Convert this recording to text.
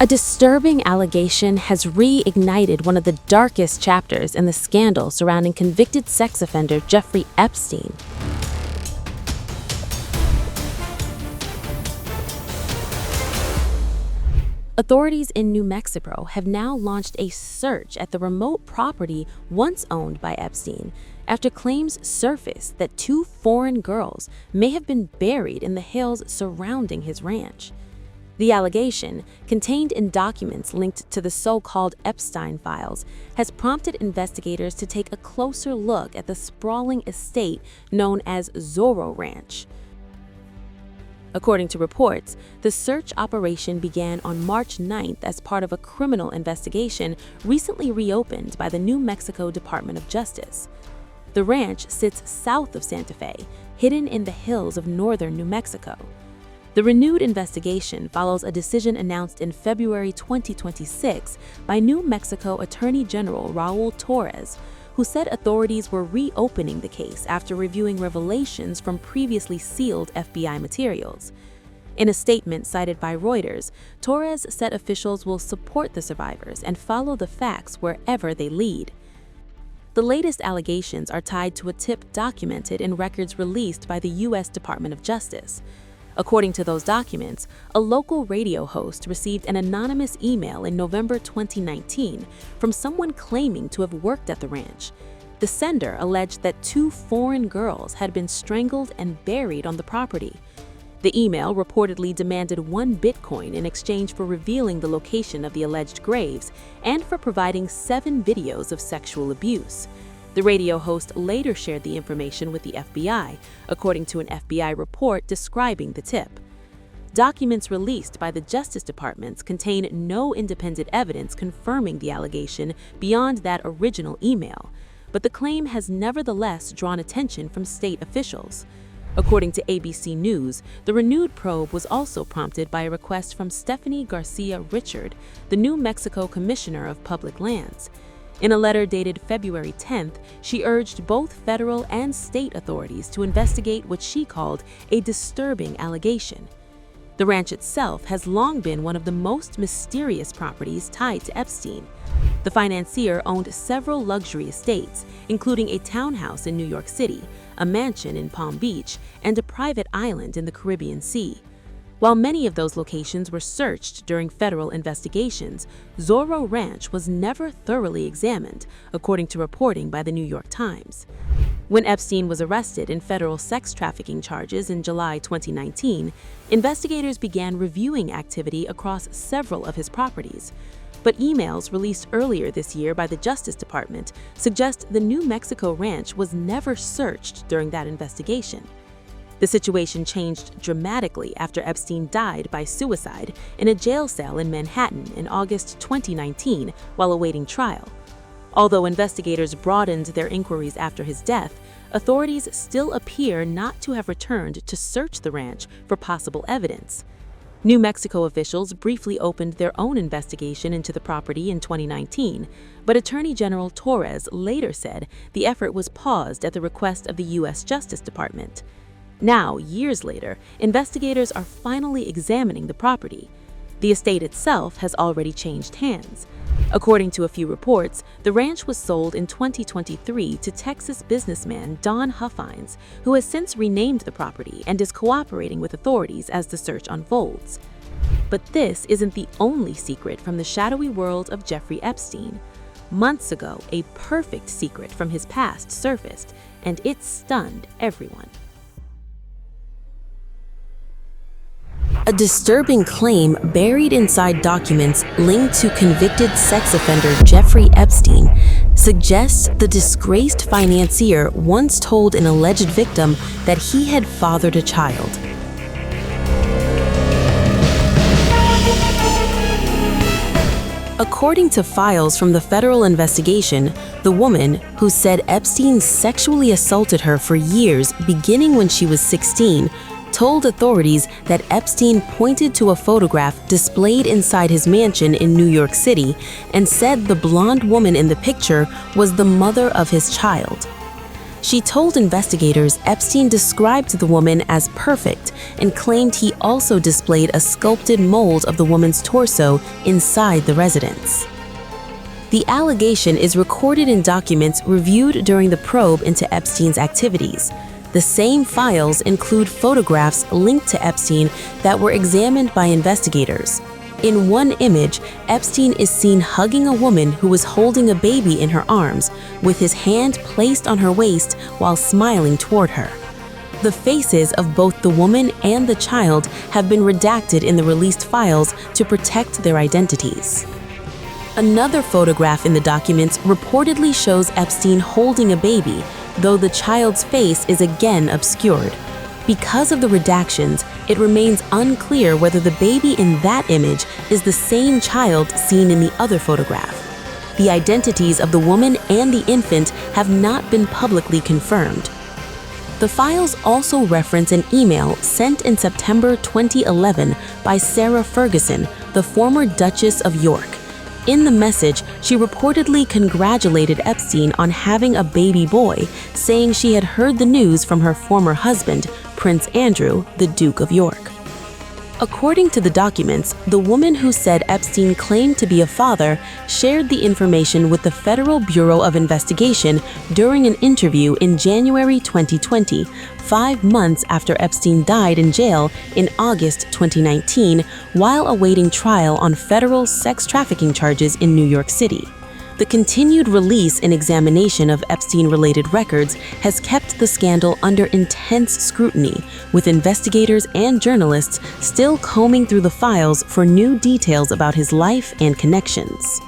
A disturbing allegation has reignited one of the darkest chapters in the scandal surrounding convicted sex offender Jeffrey Epstein. Authorities in New Mexico have now launched a search at the remote property once owned by Epstein after claims surfaced that 2 foreign girls may have been buried in the hills surrounding his ranch. The allegation, contained in documents linked to the so-called Epstein files, has prompted investigators to take a closer look at the sprawling estate known as Zorro Ranch. According to reports, the search operation began on March 9th as part of a criminal investigation recently reopened by the New Mexico Department of Justice. The ranch sits south of Santa Fe, hidden in the hills of northern New Mexico. The renewed investigation follows a decision announced in February 2026 by New Mexico Attorney General Raul Torres, who said authorities were reopening the case after reviewing revelations from previously sealed FBI materials. In a statement cited by Reuters, Torres said officials will support the survivors and follow the facts wherever they lead. The latest allegations are tied to a tip documented in records released by the U.S. Department of Justice. According to those documents, a local radio host received an anonymous email in November 2019 from someone claiming to have worked at the ranch. The sender alleged that 2 foreign girls had been strangled and buried on the property. The email reportedly demanded 1 Bitcoin in exchange for revealing the location of the alleged graves and for providing 7 videos of sexual abuse. The radio host later shared the information with the FBI, according to an FBI report describing the tip. Documents released by the Justice Department contain no independent evidence confirming the allegation beyond that original email, but the claim has nevertheless drawn attention from state officials. According to ABC News, the renewed probe was also prompted by a request from Stephanie Garcia Richard, the New Mexico Commissioner of Public Lands. In a letter dated February 10th, she urged both federal and state authorities to investigate what she called a disturbing allegation. The ranch itself has long been one of the most mysterious properties tied to Epstein. The financier owned several luxury estates, including a townhouse in New York City, a mansion in Palm Beach, and a private island in the Caribbean Sea. While many of those locations were searched during federal investigations, Zorro Ranch was never thoroughly examined, according to reporting by the New York Times. When Epstein was arrested in federal sex trafficking charges in July 2019, investigators began reviewing activity across several of his properties. But emails released earlier this year by the Justice Department suggest the New Mexico ranch was never searched during that investigation. The situation changed dramatically after Epstein died by suicide in a jail cell in Manhattan in August 2019 while awaiting trial. Although investigators broadened their inquiries after his death, authorities still appear not to have returned to search the ranch for possible evidence. New Mexico officials briefly opened their own investigation into the property in 2019, but Attorney General Torres later said the effort was paused at the request of the U.S. Justice Department. Now, years later, investigators are finally examining the property. The estate itself has already changed hands. According to a few reports, the ranch was sold in 2023 to Texas businessman Don Huffines, who has since renamed the property and is cooperating with authorities as the search unfolds. But this isn't the only secret from the shadowy world of Jeffrey Epstein. Months ago, a perfect secret from his past surfaced, and it stunned everyone. A disturbing claim buried inside documents linked to convicted sex offender Jeffrey Epstein suggests the disgraced financier once told an alleged victim that he had fathered a child. According to files from the federal investigation, the woman, who said Epstein sexually assaulted her for years beginning when she was 16, told authorities that Epstein pointed to a photograph displayed inside his mansion in New York City and said the blonde woman in the picture was the mother of his child. She told investigators Epstein described the woman as perfect and claimed he also displayed a sculpted mold of the woman's torso inside the residence. The allegation is recorded in documents reviewed during the probe into Epstein's activities. The same files include photographs linked to Epstein that were examined by investigators. In one image, Epstein is seen hugging a woman who was holding a baby in her arms, with his hand placed on her waist while smiling toward her. The faces of both the woman and the child have been redacted in the released files to protect their identities. Another photograph in the documents reportedly shows Epstein holding a baby, though the child's face is again obscured. Because of the redactions, it remains unclear whether the baby in that image is the same child seen in the other photograph. The identities of the woman and the infant have not been publicly confirmed. The files also reference an email sent in September 2011 by Sarah Ferguson, the former Duchess of York. In the message, she reportedly congratulated Epstein on having a baby boy, saying she had heard the news from her former husband, Prince Andrew, the Duke of York. According to the documents, the woman who said Epstein claimed to be a father shared the information with the Federal Bureau of Investigation during an interview in January 2020, 5 months after Epstein died in jail in August 2019 while awaiting trial on federal sex trafficking charges in New York City. The continued release and examination of Epstein-related records has kept the scandal under intense scrutiny, with investigators and journalists still combing through the files for new details about his life and connections.